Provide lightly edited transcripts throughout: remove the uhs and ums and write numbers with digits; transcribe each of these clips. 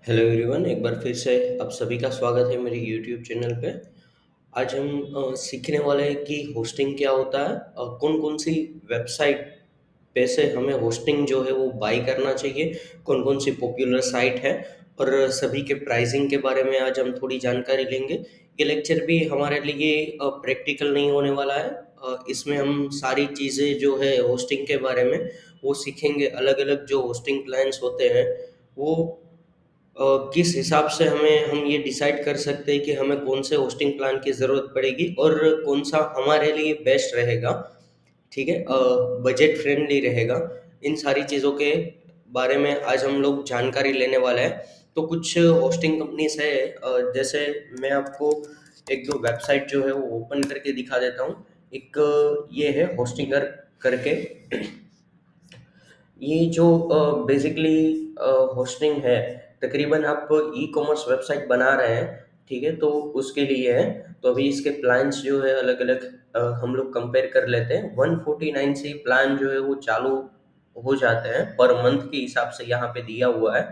Hello everyone, एक बार फिर से आप सभी का स्वागत है मेरे यूट्यूब चैनल पे। आज हम सीखने वाले हैं कि होस्टिंग क्या होता है, कौन कौन सी वेबसाइट पे से हमें होस्टिंग जो है वो बाई करना चाहिए, कौन कौन सी पॉपुलर साइट है और सभी के प्राइसिंग के बारे में आज हम थोड़ी जानकारी लेंगे। ये लेक्चर भी हमारे लिए प्रैक्टिकल नहीं होने वाला है। इसमें हम सारी चीज़ें जो है होस्टिंग के बारे में वो सीखेंगे। अलग अलग जो होस्टिंग प्लान्स होते हैं वो किस हिसाब से हम ये डिसाइड कर सकते हैं कि हमें कौन से होस्टिंग प्लान की ज़रूरत पड़ेगी और कौन सा हमारे लिए बेस्ट रहेगा, ठीक है, बजट फ्रेंडली रहेगा। इन सारी चीज़ों के बारे में आज हम लोग जानकारी लेने वाले हैं। तो कुछ होस्टिंग कंपनीज है, जैसे मैं आपको एक दो वेबसाइट जो है वो ओपन करके दिखा देता हूँ। एक ये है होस्टिंगर करके। ये जो बेसिकली होस्टिंग है, तकरीबन आप ई कॉमर्स वेबसाइट बना रहे हैं, ठीक है, तो उसके लिए है। तो अभी इसके प्लान्स जो है अलग अलग हम लोग कंपेयर कर लेते हैं। 149 से प्लान जो है वो चालू हो जाते हैं पर मंथ के हिसाब से यहाँ पे दिया हुआ है,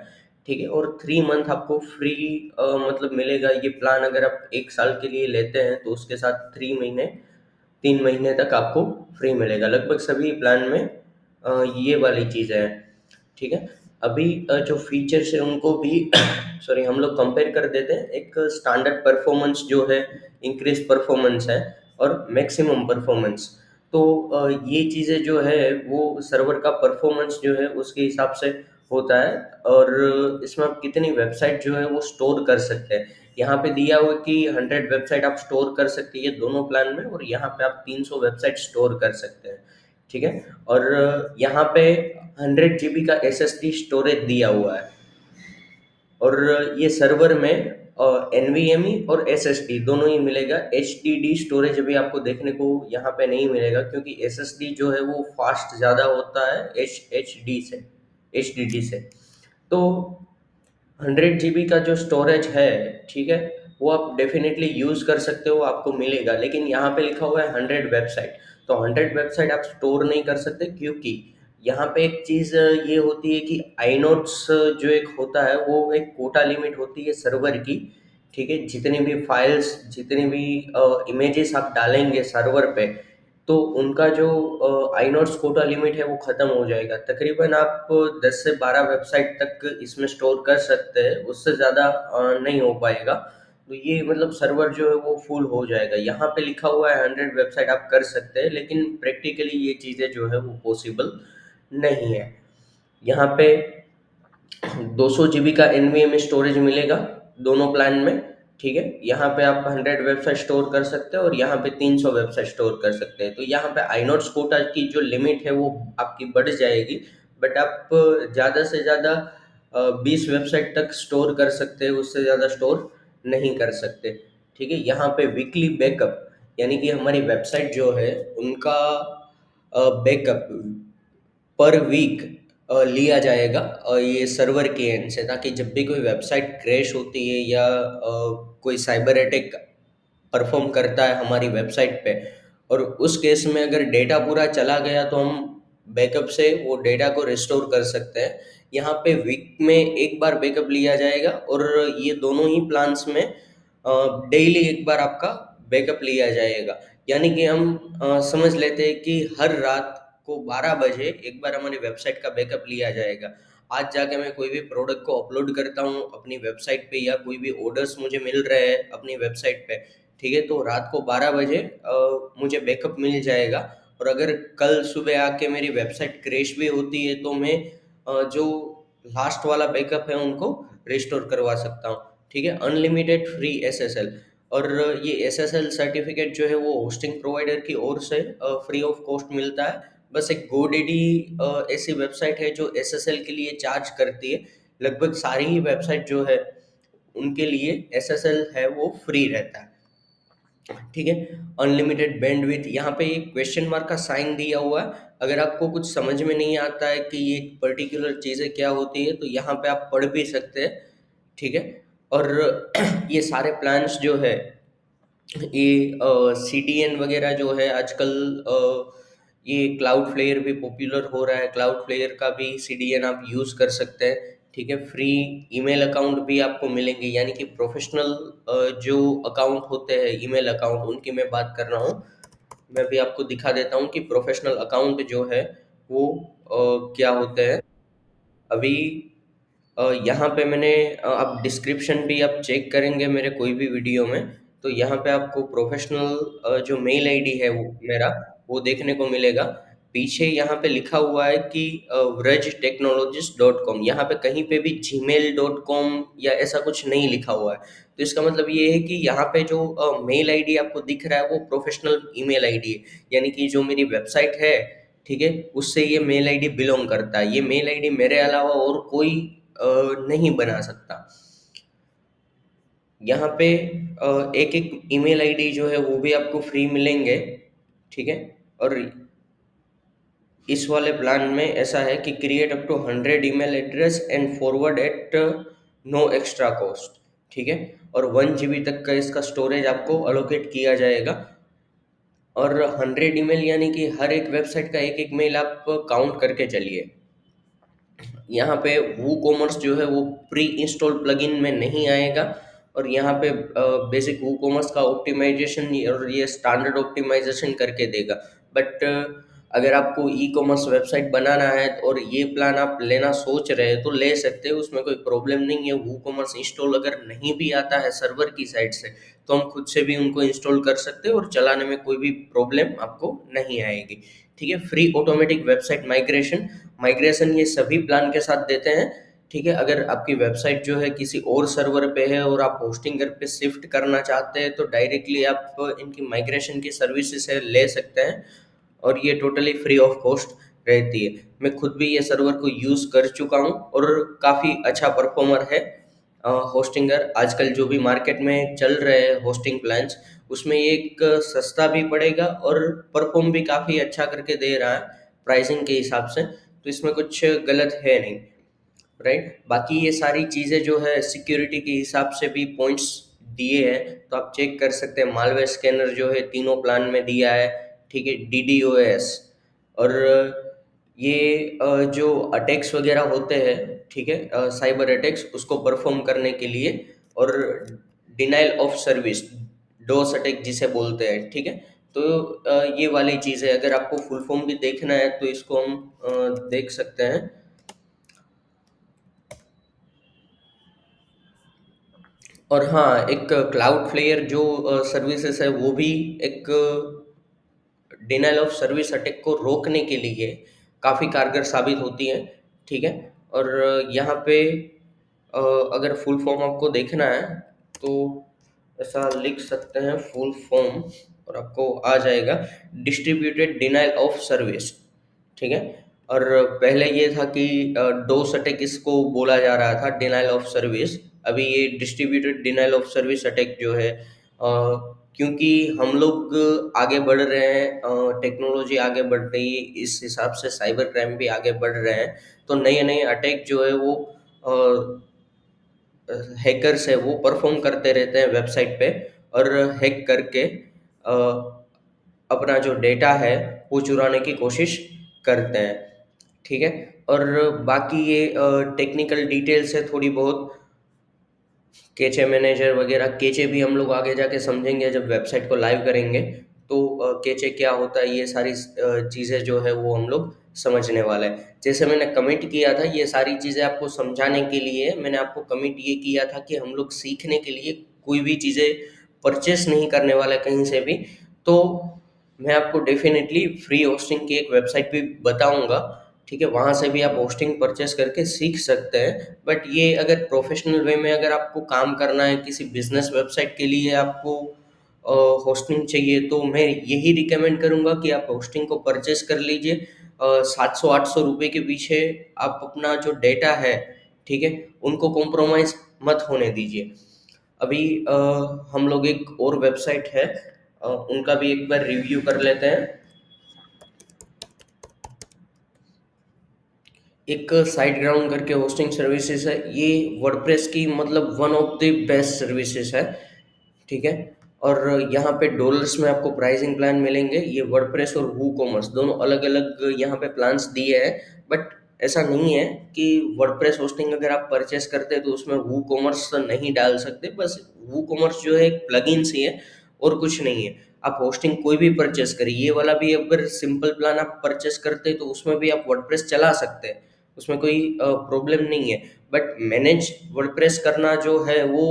ठीक है। और 3 मंथ आपको फ्री मतलब मिलेगा ये प्लान। अगर आप 1 साल के लिए लेते हैं तो उसके साथ 3 महीने 3 महीने तक आपको फ्री मिलेगा। लगभग सभी प्लान में ये वाली चीज़ें हैं, ठीक है। अभी जो फीचर्स है उनको भी सॉरी हम लोग कंपेयर कर देते हैं। एक स्टैंडर्ड परफॉर्मेंस जो है, इंक्रीज परफॉर्मेंस है और मैक्सिमम परफॉर्मेंस। तो ये चीज़ें जो है वो सर्वर का परफॉर्मेंस जो है उसके हिसाब से होता है। और इसमें आप कितनी वेबसाइट जो है वो स्टोर कर सकते हैं। यहाँ पे दिया हुआ है कि 100 वेबसाइट आप स्टोर कर सकते हैं ये दोनों प्लान में, और यहाँ पे आप 300 वेबसाइट स्टोर कर सकते हैं, ठीक है। और यहाँ पे 100 GB का SSD स्टोरेज दिया हुआ है। और ये सर्वर में NVMe और SSD दोनों ही मिलेगा। HDD स्टोरेज अभी आपको देखने को यहाँ पे नहीं मिलेगा, क्योंकि SSD जो है वो फास्ट ज़्यादा होता है HDD से, HDD से। तो 100 GB का जो स्टोरेज है, ठीक है, वो आप डेफिनेटली यूज़ कर सकते हो, आपको मिलेगा। लेकिन यहाँ पे लिखा हुआ है 100 वेबसाइट, तो 100 वेबसाइट आप स्टोर नहीं कर सकते, क्योंकि यहाँ पे एक चीज़ ये होती है कि आईनोड्स जो एक होता है वो एक कोटा लिमिट होती है सर्वर की, ठीक है। जितनी भी फाइल्स, जितनी भी इमेजेस आप डालेंगे सर्वर पे, तो उनका जो आइनोड्स कोटा लिमिट है वो ख़त्म हो जाएगा। तकरीबन आप 10 से 12 वेबसाइट तक इसमें स्टोर कर सकते हैं, उससे ज़्यादा नहीं हो पाएगा। तो ये मतलब सर्वर जो है वो फुल हो जाएगा। यहाँ पे लिखा हुआ है 100 वेबसाइट आप कर सकते हैं, लेकिन प्रैक्टिकली ये चीज़ें जो है वो पॉसिबल नहीं है। यहाँ पे 200 GB का NVMe स्टोरेज मिलेगा दोनों प्लान में, ठीक है। यहाँ पे आप 100 वेबसाइट स्टोर कर सकते हैं और यहाँ पे 300 वेबसाइट स्टोर कर सकते हैं। तो यहाँ पे आइनोड्स कोटा की जो लिमिट है वो आपकी बढ़ जाएगी, बट आप ज़्यादा से ज़्यादा 20 वेबसाइट तक स्टोर कर सकते हैं, उससे ज़्यादा स्टोर नहीं कर सकते, ठीक है। यहाँ पे वीकली बैकअप, यानी कि हमारी वेबसाइट जो है उनका बैकअप पर वीक लिया जाएगा ये सर्वर के एंड से, ताकि जब भी कोई वेबसाइट क्रैश होती है या कोई साइबर अटैक परफॉर्म करता है हमारी वेबसाइट पे, और उस केस में अगर डेटा पूरा चला गया तो हम बैकअप से वो डेटा को रिस्टोर कर सकते हैं। यहाँ पे वीक में एक बार बैकअप लिया जाएगा, और ये दोनों ही प्लान्स में डेली एक बार आपका बैकअप लिया जाएगा। यानी कि हम समझ लेते हैं कि हर रात को 12 बजे एक बार हमारी वेबसाइट का बैकअप लिया जाएगा। आज जाके मैं कोई भी प्रोडक्ट को अपलोड करता हूँ अपनी वेबसाइट पे, या कोई भी ऑर्डर्स मुझे मिल रहे हैं अपनी वेबसाइट पे, ठीक है, तो रात को 12 बजे मुझे बैकअप मिल जाएगा। और अगर कल सुबह आके मेरी वेबसाइट क्रैश भी होती है तो मैं जो लास्ट वाला बैकअप है उनको रिस्टोर करवा सकता हूँ, ठीक है। अनलिमिटेड फ्री SSL, और ये SSL सर्टिफिकेट जो है वो होस्टिंग प्रोवाइडर की ओर से फ्री ऑफ कॉस्ट मिलता है। बस एक GoDaddy ऐसी वेबसाइट है जो SSL के लिए चार्ज करती है। लगभग सारी ही वेबसाइट जो है उनके लिए SSL है वो फ्री रहता है, ठीक है। अनलिमिटेड बैंडविड्थ, यहाँ पे एक क्वेश्चन मार्क का साइन दिया हुआ है। अगर आपको कुछ समझ में नहीं आता है कि ये पर्टिकुलर चीज़ें क्या होती है, तो यहाँ पे आप पढ़ भी सकते हैं, ठीक है। और ये सारे प्लान्स जो है, ये CDN वगैरह जो है आजकल, ये क्लाउड फ्लेयर भी पॉपुलर हो रहा है। क्लाउड फ्लेयर का भी CDN आप यूज़ कर सकते हैं, ठीक है। फ्री ईमेल अकाउंट भी आपको मिलेंगे, यानी कि प्रोफेशनल जो अकाउंट होते हैं, ईमेल अकाउंट, उनकी मैं बात कर रहा हूँ। मैं भी आपको दिखा देता हूँ कि प्रोफेशनल अकाउंट जो है वो क्या होते हैं। अभी यहाँ पे मैंने आप डिस्क्रिप्शन भी आप चेक करेंगे मेरे कोई भी वीडियो में, तो यहाँ पे आपको प्रोफेशनल जो मेल आईडी है वो मेरा, वो देखने को मिलेगा। पीछे यहाँ पे लिखा हुआ है कि vrajtechnologies.com, यहाँ पे कहीं पे भी gmail.com या ऐसा कुछ नहीं लिखा हुआ है। तो इसका मतलब ये है कि यहाँ पे जो मेल आईडी आपको दिख रहा है वो प्रोफेशनल ईमेल आईडी है, यानी कि जो मेरी वेबसाइट है, ठीक है, उससे ये मेल आईडी बिलोंग करता है। ये मेल आईडी मेरे अलावा और कोई नहीं बना सकता। यहाँ पे एक एक ईमेल आईडी जो है वो भी आपको फ्री मिलेंगे, ठीक है। और इस वाले प्लान में ऐसा है कि create up to 100 email address and forward at no extra cost, ठीक है। और 1 GB तक का इसका स्टोरेज आपको अलोकेट किया जाएगा। और 100 ईमेल यानी कि हर एक वेबसाइट का एक एक मेल आप काउंट करके चलिए। यहाँ पे वो कॉमर्स जो है वो प्री इंस्टॉल प्लगइन में नहीं आएगा। और यहाँ पे बेसिक वो कॉमर्स का ऑप्टिमाइजेशन और ये स्टैंडर्ड ऑप्टिमाइजेशन करके देगा। बट अगर आपको ई कॉमर्स वेबसाइट बनाना है और ये प्लान आप लेना सोच रहे हैं तो ले सकते हो, उसमें कोई प्रॉब्लम नहीं है। वो कॉमर्स इंस्टॉल अगर नहीं भी आता है सर्वर की साइड से तो हम खुद से भी उनको इंस्टॉल कर सकते हैं और चलाने में कोई भी प्रॉब्लम आपको नहीं आएगी, ठीक है। Free automatic website migration, migration ये सभी प्लान के साथ देते हैं, ठीक है। अगर आपकी वेबसाइट जो है किसी और सर्वर पे है और आप होस्टिंग घर पे शिफ्ट करना चाहते हैं तो डायरेक्टली आप इनकी माइग्रेशन की सर्विसेज से ले सकते हैं और ये टोटली फ्री ऑफ कॉस्ट रहती है। मैं खुद भी ये सर्वर को यूज़ कर चुका हूँ और काफ़ी अच्छा परफॉर्मर है। होस्टिंगर आजकल जो भी मार्केट में चल रहे हैं होस्टिंग प्लान्स, उसमें ये एक सस्ता भी पड़ेगा और परफॉर्म भी काफ़ी अच्छा करके दे रहा है प्राइसिंग के हिसाब से, तो इसमें कुछ गलत है नहीं, राइट। बाकी ये सारी चीज़ें जो है सिक्योरिटी के हिसाब से भी पॉइंट्स दिए हैं, तो आप चेक कर सकते हैं। मालवेयर स्कैनर जो है तीनों प्लान में दिया है, ठीक है। DDoS और ये जो अटैक्स वगैरह होते हैं, ठीक है, साइबर अटैक्स, उसको परफॉर्म करने के लिए। और denial of service, dose attack जिसे बोलते हैं, ठीक है। तो ये वाली चीज़ है। अगर आपको फुल फॉर्म भी देखना है तो इसको हम देख सकते हैं। और हाँ, एक क्लाउड फ्लेयर जो सर्विसेज है वो भी एक डिनाइल ऑफ सर्विस अटैक को रोकने के लिए काफ़ी कारगर साबित होती है, ठीक है। और यहाँ पे अगर फुल फॉर्म आपको देखना है तो ऐसा लिख सकते हैं फुल फॉर्म और आपको आ जाएगा, डिस्ट्रीब्यूटेड डिनाइल ऑफ सर्विस, ठीक है। और पहले ये था कि डोस अटैक इसको बोला जा रहा था, डिनाइल ऑफ सर्विस। अभी ये distributed denial of service attack जो है, क्योंकि हम लोग आगे बढ़ रहे हैं, टेक्नोलॉजी आगे बढ़ रही है, इस हिसाब से साइबर क्राइम भी आगे बढ़ रहे हैं। तो नए नए अटैक जो है वो हैकर्स है वो परफॉर्म करते रहते हैं वेबसाइट पे और हैक करके अपना जो डेटा है वो चुराने की कोशिश करते हैं, ठीक है। और बाकी ये टेक्निकल डिटेल्स है थोड़ी बहुत, केचे मैनेजर वगैरह। केचे भी हम लोग आगे जाके समझेंगे जब वेबसाइट को लाइव करेंगे, तो केचे क्या होता है ये सारी चीज़ें जो है वो हम लोग समझने वाले हैं। जैसे मैंने कमिट किया था ये सारी चीज़ें आपको समझाने के लिए, मैंने आपको कमिट ये किया था कि हम लोग सीखने के लिए कोई भी चीज़ें परचेस नहीं करने वाले कहीं से भी। तो मैं आपको डेफिनेटली फ्री होस्टिंग की एक वेबसाइट भी बताऊंगा, ठीक है। वहाँ से भी आप होस्टिंग परचेस करके सीख सकते हैं। बट ये अगर प्रोफेशनल वे में अगर आपको काम करना है, किसी बिजनेस वेबसाइट के लिए आपको होस्टिंग चाहिए, तो मैं यही रिकमेंड करूँगा कि आप होस्टिंग को परचेस कर लीजिए। 700-800 रुपये के पीछे आप अपना जो डेटा है, ठीक है, उनको कॉम्प्रोमाइज़ मत होने दीजिए। अभी हम लोग एक और वेबसाइट है, उनका भी एक बार रिव्यू कर लेते हैं। एक साइट ग्राउंड करके होस्टिंग सर्विसेज है, ये वर्डप्रेस की मतलब one of the best services है, ठीक है। और यहाँ पे डॉलर्स में आपको प्राइसिंग प्लान मिलेंगे। ये वर्डप्रेस और वू कॉमर्स दोनों अलग अलग यहाँ पे प्लान्स दिए हैं, बट ऐसा नहीं है कि वर्डप्रेस होस्टिंग अगर आप परचेस करते हैं तो उसमें वू कॉमर्स नहीं डाल सकते, बस वू कॉमर्स जो है एक प्लगइन सी है और कुछ नहीं है। आप होस्टिंग कोई भी परचेस करिए, ये वाला भी अगर सिंपल प्लान आप परचेस करते हैं तो उसमें भी आप वर्डप्रेस चला सकते हैं, उसमें कोई प्रॉब्लम नहीं है। बट मैनेज वर्डप्रेस करना जो है वो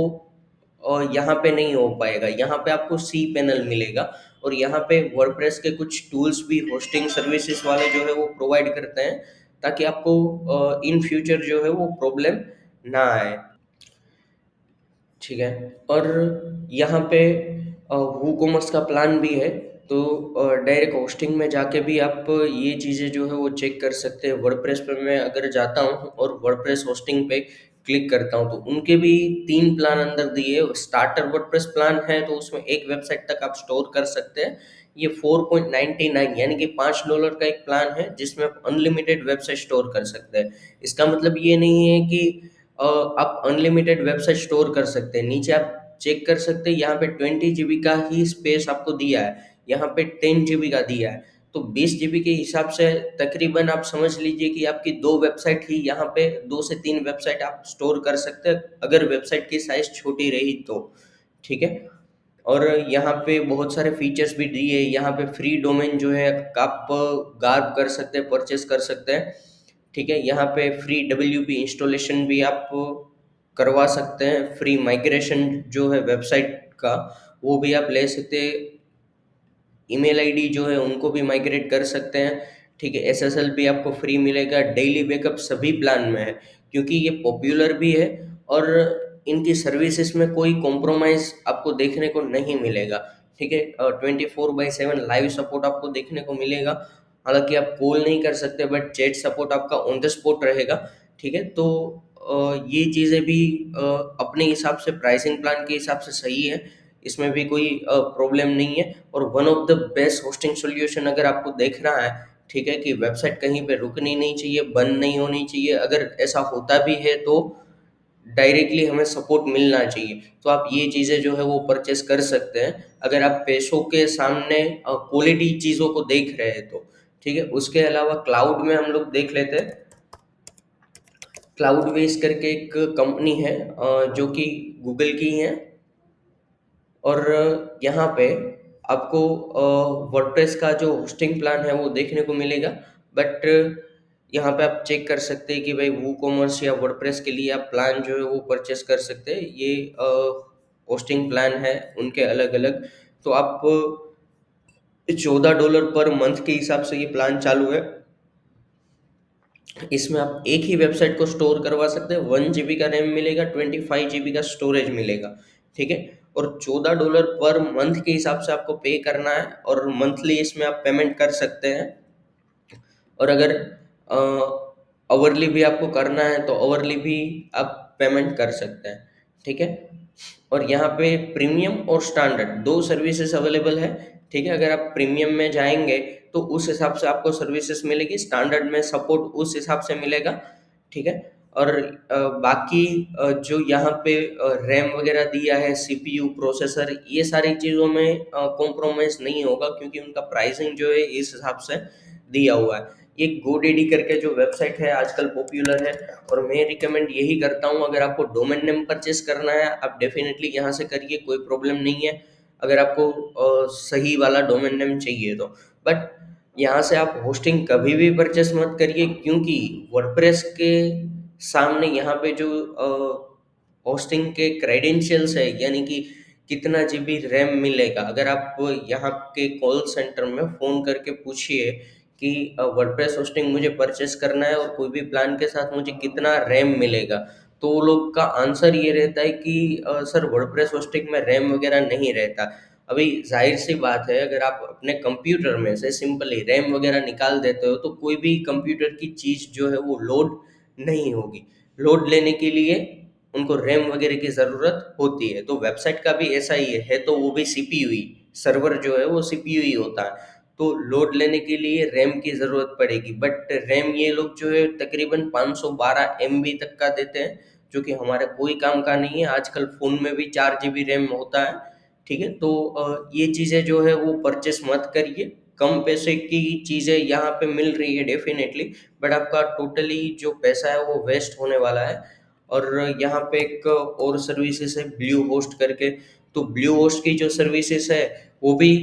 यहाँ पे नहीं हो पाएगा। यहाँ पे आपको सी पैनल मिलेगा और यहाँ पे वर्डप्रेस के कुछ टूल्स भी होस्टिंग सर्विसेज वाले जो है वो प्रोवाइड करते हैं, ताकि आपको इन फ्यूचर जो है वो प्रॉब्लम ना आए। ठीक है। और यहाँ पे वूकॉमर्स का प्लान भी है, तो डायरेक्ट होस्टिंग में जाके भी आप ये चीज़ें जो है वो चेक कर सकते हैं। वर्डप्रेस पे मैं अगर जाता हूँ और वर्डप्रेस होस्टिंग पे क्लिक करता हूँ तो उनके भी 3 प्लान अंदर दिए। स्टार्टर वर्डप्रेस प्लान है तो उसमें एक वेबसाइट तक आप स्टोर कर सकते हैं। ये 4.99 यानी कि $5 का एक प्लान है जिसमें आप अनलिमिटेड वेबसाइट स्टोर कर सकते हैं। इसका मतलब ये नहीं है कि आप अनलिमिटेड वेबसाइट स्टोर कर सकते हैं। नीचे आप चेक कर सकते हैं, यहाँ पे 20 GB का ही स्पेस आपको दिया है, यहाँ पे 10 GB का दिया है। तो 20 GB के हिसाब से तकरीबन आप समझ लीजिए कि आपकी 2 वेबसाइट ही यहाँ पे 2 से 3 वेबसाइट आप स्टोर कर सकते हैं, अगर वेबसाइट की साइज छोटी रही तो। ठीक है। और यहाँ पे बहुत सारे फीचर्स भी दिए। यहाँ पे फ्री डोमेन जो है आप गार्ब कर सकते हैं, परचेस कर सकते हैं। ठीक है। यहाँ पे फ्री WP इंस्टॉलेशन भी आप करवा सकते हैं। फ्री माइग्रेशन जो है वेबसाइट का वो भी आप ले सकते हैं। ईमेल आईडी जो है उनको भी माइग्रेट कर सकते हैं। ठीक है। SSL भी आपको फ्री मिलेगा। डेली बैकअप सभी प्लान में है, क्योंकि ये पॉपुलर भी है और इनकी सर्विसेज में कोई कॉम्प्रोमाइज़ आपको देखने को नहीं मिलेगा। ठीक है। 24/7 लाइव सपोर्ट आपको देखने को मिलेगा। हालांकि आप कॉल नहीं कर सकते बट चैट सपोर्ट आपका ऑन द स्पॉट रहेगा। ठीक है। तो ये चीज़ें भी अपने हिसाब से प्राइसिंग प्लान के हिसाब से सही है, इसमें भी कोई प्रॉब्लम नहीं है। और one of the best hosting solution अगर आपको देखना है, ठीक है, कि वेबसाइट कहीं पे रुकनी नहीं चाहिए, बंद नहीं होनी चाहिए, अगर ऐसा होता भी है तो डायरेक्टली हमें सपोर्ट मिलना चाहिए, तो आप ये चीज़ें जो है वो परचेस कर सकते हैं अगर आप पैसों के सामने क्वालिटी चीज़ों को देख रहे हैं तो। ठीक है। उसके अलावा क्लाउड में हम लोग देख लेते हैं। क्लाउड बेस करके एक कंपनी है जो कि गूगल की है, और यहाँ पे आपको वर्डप्रेस का जो होस्टिंग प्लान है वो देखने को मिलेगा। बट यहाँ पे आप चेक कर सकते हैं कि भाई वू कॉमर्स या वर्डप्रेस के लिए आप प्लान जो है वो परचेस कर सकते हैं। ये होस्टिंग प्लान है उनके अलग अलग। तो आप $14 पर मंथ के हिसाब से ये प्लान चालू है। इसमें आप एक ही वेबसाइट को स्टोर करवा सकते हैं। 1 GB का रैम मिलेगा, 25 GB का स्टोरेज मिलेगा। ठीक है। और $14 पर मंथ के हिसाब से आपको पे करना है और मंथली इसमें आप पेमेंट कर सकते हैं। और अगर आवरली भी आपको करना है तो आवरली भी आप पेमेंट कर सकते हैं। ठीक है। और यहाँ पे प्रीमियम और स्टैंडर्ड दो सर्विसेज अवेलेबल है। ठीक है। अगर आप प्रीमियम में जाएंगे तो उस हिसाब से आपको सर्विसेज मिलेगी, स्टैंडर्ड में सपोर्ट उस हिसाब से मिलेगा। ठीक है। और बाकी जो यहाँ पे रैम वगैरह दिया है, CPU, प्रोसेसर, ये सारी चीज़ों में कॉम्प्रोमाइज़ नहीं होगा, क्योंकि उनका प्राइसिंग जो है इस हिसाब से दिया हुआ है। ये GoDaddy करके जो वेबसाइट है आजकल पॉपुलर है, और मैं रिकमेंड यही करता हूँ, अगर आपको डोमेन नेम परचेस करना है आप डेफिनेटली यहाँ से करिए, कोई प्रॉब्लम नहीं है अगर आपको सही वाला डोमेन नेम चाहिए तो। बट यहाँ से आप होस्टिंग कभी भी परचेस मत करिए, क्योंकि वर्डप्रेस के सामने यहाँ पे जो होस्टिंग के क्रेडेंशियल्स है, यानी कि कितना GB रैम मिलेगा, अगर आप यहाँ के कॉल सेंटर में फ़ोन करके पूछिए कि वर्डप्रेस होस्टिंग मुझे परचेस करना है और कोई भी प्लान के साथ मुझे कितना रैम मिलेगा, तो वो लोग का आंसर ये रहता है कि सर वर्डप्रेस होस्टिंग में रैम वगैरह नहीं रहता। अभी जाहिर सी बात है, अगर आप अपने कंप्यूटर में से सिंपली रैम वगैरह निकाल देते हो तो कोई भी कंप्यूटर की चीज़ जो है वो लोड नहीं होगी। लोड लेने के लिए उनको रैम वगैरह की ज़रूरत होती है। तो वेबसाइट का भी ऐसा ही है तो वो भी CPU ही, सर्वर जो है वो CPU ही होता है। तो लोड लेने के लिए रैम की ज़रूरत पड़ेगी, बट रैम ये लोग जो है तकरीबन 512 MB तक का देते हैं, जो कि हमारे कोई काम का नहीं है। आजकल फ़ोन में भी 4 GB रैम होता है। ठीक है। तो ये चीज़ें जो है वो परचेस मत करिए। कम पैसे की चीज़ें यहाँ पे मिल रही है डेफिनेटली, बट आपका टोटली जो पैसा है वो वेस्ट होने वाला है। और यहाँ पे एक और सर्विसेज है ब्लू होस्ट करके। तो ब्लू होस्ट की जो सर्विसेज है वो भी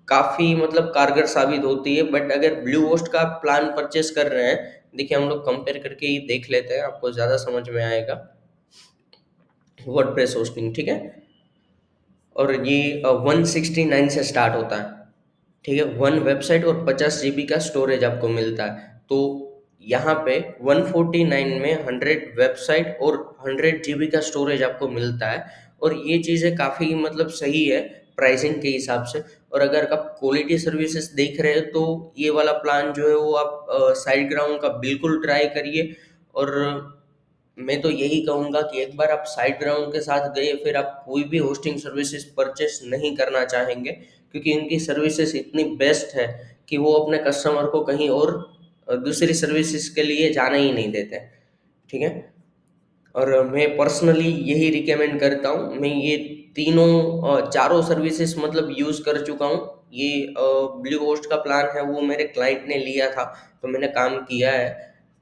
काफ़ी मतलब कारगर साबित होती है। बट अगर ब्लू होस्ट का प्लान परचेस कर रहे हैं, देखिए हम लोग कंपेयर करके ही देख लेते हैं, आपको ज़्यादा समझ में आएगा। वर्डप्रेस होस्टिंग, ठीक है। और ये 169 से स्टार्ट होता है, ठीक है। वन वेबसाइट और 50 GB का स्टोरेज आपको मिलता है। तो यहाँ पे 149 में 100 वेबसाइट और 100 GB का स्टोरेज आपको मिलता है। और ये चीज़ें काफ़ी मतलब सही है प्राइसिंग के हिसाब से। और अगर आप क्वालिटी सर्विसेज देख रहे हैं तो ये वाला प्लान जो है वो आप साइड ग्राउंड का बिल्कुल ट्राई करिए। और मैं तो यही कहूँगा कि एक बार आप साइड ग्राउंड के साथ गए फिर आप कोई भी होस्टिंग सर्विसेज परचेस नहीं करना चाहेंगे, क्योंकि इनकी सर्विसेज इतनी बेस्ट है कि वो अपने कस्टमर को कहीं और दूसरी सर्विसेज के लिए जाने ही नहीं देते, ठीक है। और मैं पर्सनली यही रिकमेंड करता हूँ। मैं ये तीनों चारों सर्विसेज मतलब यूज़ कर चुका हूँ। ये ब्लू होस्ट का प्लान है वो मेरे क्लाइंट ने लिया था, तो मैंने काम किया है।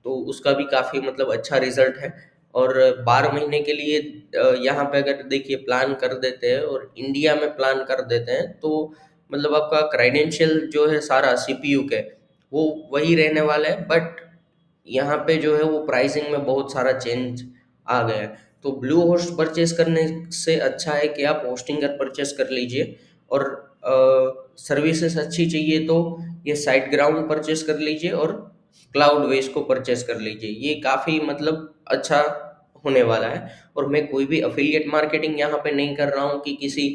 तो उसका भी काफ़ी मतलब अच्छा रिजल्ट है। और 12 महीने के लिए यहाँ पे अगर देखिए प्लान कर देते हैं और इंडिया में प्लान कर देते हैं तो मतलब आपका क्रेडेंशियल जो है सारा सीपीयू के वो वही रहने वाला है। बट यहाँ पे जो है वो प्राइसिंग में बहुत सारा चेंज आ गया है। तो ब्लू होस्ट परचेस करने से अच्छा है कि आप होस्टिंगर परचेस कर लीजिए। और सर्विसेज अच्छी चाहिए तो ये साइट ग्राउंड परचेस कर लीजिए और क्लाउड वेस को परचेस कर लीजिए। ये काफ़ी मतलब अच्छा होने वाला है। और मैं कोई भी अफिलिएट मार्केटिंग यहाँ पे नहीं कर रहा हूँ कि किसी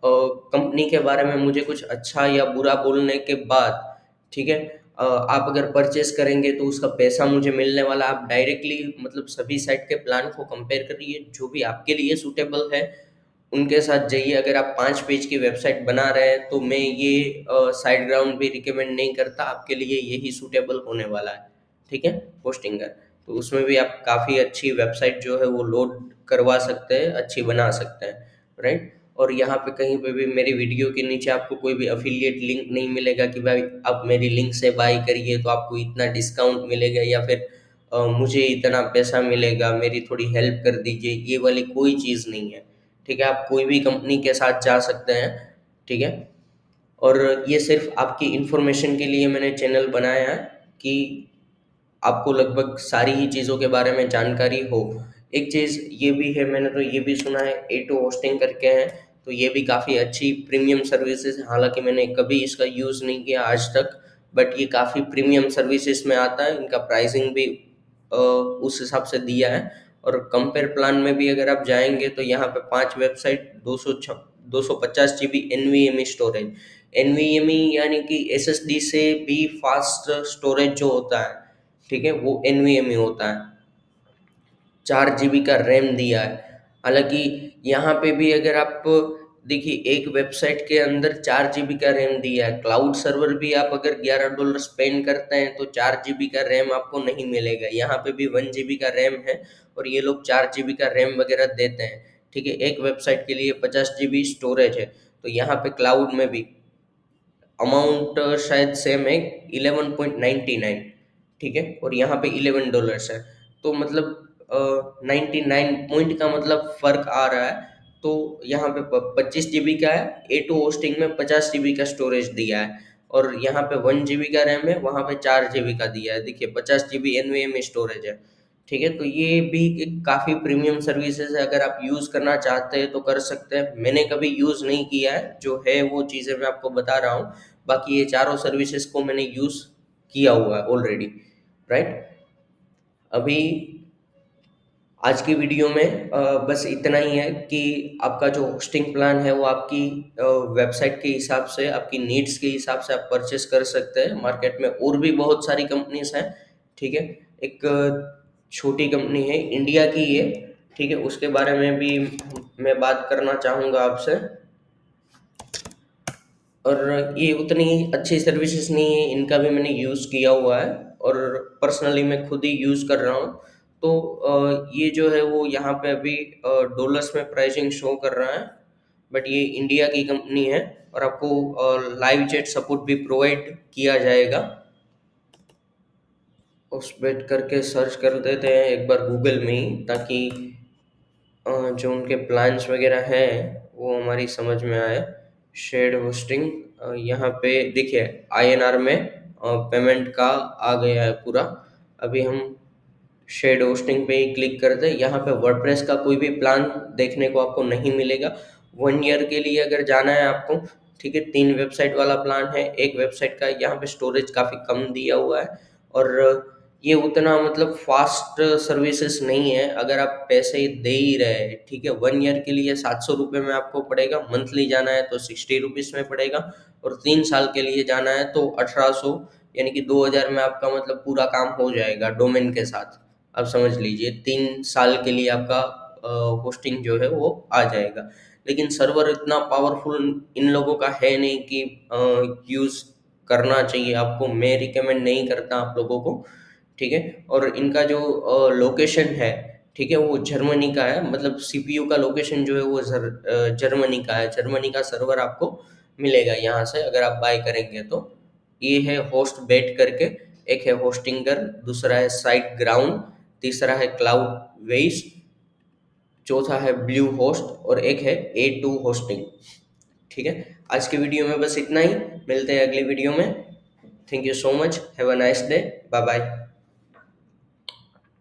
कंपनी के बारे में मुझे कुछ अच्छा या बुरा बोलने के बाद, ठीक है, आप अगर परचेस करेंगे तो उसका पैसा मुझे मिलने वाला। आप डायरेक्टली मतलब सभी साइट के प्लान को कंपेयर करिए, जो भी आपके लिए सूटेबल है उनके साथ जाइए। अगर आप 5 पेज की वेबसाइट बना रहे हैं तो मैं ये साइड ग्राउंड भी रिकमेंड नहीं करता, आपके लिए यही सूटेबल होने वाला है, ठीक है। होस्टिंगर तो उसमें भी आप काफ़ी अच्छी वेबसाइट जो है वो लोड करवा सकते हैं, अच्छी बना सकते हैं, राइट। और यहाँ पे कहीं पे भी मेरी वीडियो के नीचे आपको कोई भी अफिलिएट लिंक नहीं मिलेगा कि भाई आप मेरी लिंक से बाय करिए तो आपको इतना डिस्काउंट मिलेगा या फिर मुझे इतना पैसा मिलेगा, मेरी थोड़ी हेल्प कर दीजिए, ये वाली कोई चीज़ नहीं है, ठीक है। आप कोई भी कंपनी के साथ जा सकते हैं, ठीक है। और ये सिर्फ आपकी इंफॉर्मेशन के लिए मैंने चैनल बनाया है कि आपको लगभग सारी ही चीज़ों के बारे में जानकारी हो। एक चीज़ ये भी है, मैंने तो ये भी सुना है A2 होस्टिंग करके है, तो ये भी काफ़ी अच्छी प्रीमियम सर्विसेज है। हालांकि मैंने कभी इसका यूज़ नहीं किया आज तक, बट ये काफ़ी प्रीमियम सर्विसेज में आता है। इनका प्राइसिंग भी उस हिसाब से दिया है। और कंपेयर प्लान में भी अगर आप जाएंगे तो यहाँ पे 5 website 250 GB NVMe storage. NVMe यानी कि SSD से भी फास्ट स्टोरेज जो होता है, ठीक है, वो NVMe होता है। 4 GB का रैम दिया है। हालांकि यहाँ पे भी अगर आप देखिए एक वेबसाइट के अंदर 4 GB का रैम दिया है। क्लाउड सर्वर भी आप अगर $11 स्पेंड करते हैं तो 4 GB का रैम आपको नहीं मिलेगा। यहाँ पे भी 1 GB का रैम है और ये लोग 4 GB का रैम वगैरह देते हैं, ठीक है। एक वेबसाइट के लिए 50 GB स्टोरेज है। तो यहाँ पे क्लाउड में भी अमाउंट शायद सेम है, 11.99, ठीक है। और यहाँ पे $11 है। तो मतलब 99 पॉइंट का मतलब फर्क आ रहा है। तो यहाँ पे 25 GB का है, A2 होस्टिंग में 50 GB का स्टोरेज दिया है। और यहाँ पे 1 GB का रैम है, वहाँ पे 4 GB का दिया है। देखिए 50 GB NVMe स्टोरेज है, ठीक है। तो ये भी एक काफ़ी प्रीमियम सर्विसेज है। अगर आप यूज़ करना चाहते हैं तो कर सकते हैं। मैंने कभी यूज़ नहीं किया है, जो है वो चीज़ें मैं आपको बता रहा हूँ। बाकी ये चारों सर्विसेज को मैंने यूज़ किया हुआ है ऑलरेडी, राइट। अभी आज की वीडियो में बस इतना ही है कि आपका जो होस्टिंग प्लान है वो आपकी वेबसाइट के हिसाब से, आपकी नीड्स के हिसाब से आप परचेस कर सकते हैं। मार्केट में और भी बहुत सारी कंपनीज हैं, ठीक है। एक छोटी कंपनी है, इंडिया की है, ठीक है, उसके बारे में भी मैं बात करना चाहूँगा आपसे। और ये उतनी अच्छी सर्विसेज नहीं है, इनका भी मैंने यूज़ किया हुआ है और पर्सनली मैं खुद ही यूज़ कर रहा हूँ। तो ये जो है वो यहाँ पे अभी डॉलर्स में प्राइसिंग शो कर रहा है। बट ये इंडिया की कंपनी है और आपको लाइव चैट सपोर्ट भी प्रोवाइड किया जाएगा। उस बेट करके सर्च कर देते हैं एक बार गूगल में ही, ताकि जो उनके प्लान्स वगैरह हैं वो हमारी समझ में आए। शेयर्ड होस्टिंग, यहाँ पे देखिए आईएनआर में पेमेंट का आ गया है पूरा। अभी हम शेयर्ड होस्टिंग पे ही क्लिक करते हैं। यहाँ पे वर्डप्रेस का कोई भी प्लान देखने को आपको नहीं मिलेगा। 1 ईयर के लिए अगर जाना है आपको, ठीक है, 3 वेबसाइट वाला प्लान है। एक वेबसाइट का यहाँ पे स्टोरेज काफ़ी कम दिया हुआ है और ये उतना मतलब फास्ट सर्विसेज नहीं है अगर आप पैसे दे ही रहे हैं, ठीक है। 1 ईयर के लिए 700 रुपये में आपको पड़ेगा, मंथली जाना है तो 60 रुपीज़ में पड़ेगा, और 3 साल के लिए जाना है तो 1800 यानी कि 2000 में आपका मतलब पूरा काम हो जाएगा डोमेन के साथ। आप समझ लीजिए 3 साल के लिए आपका होस्टिंग जो है वो आ जाएगा। लेकिन सर्वर इतना पावरफुल इन लोगों का है नहीं कि यूज़ करना चाहिए आपको। मैं रिकमेंड नहीं करता आप लोगों को, ठीक है। और इनका जो लोकेशन है, ठीक है, वो जर्मनी का है। मतलब सीपीयू का लोकेशन जो है वो जर्मनी का है। जर्मनी का सर्वर आपको मिलेगा यहाँ से अगर आप बाय करेंगे तो। ये है होस्ट बेट करके, एक है होस्टिंगर, दूसरा है साइट ग्राउंड, तीसरा है क्लाउड वेस, चौथा है ब्लू होस्ट और एक है A2 होस्टिंग, ठीक है। आज के वीडियो में बस इतना ही। मिलते हैं अगली वीडियो में। Thank you so much, have a nice day, bye bye.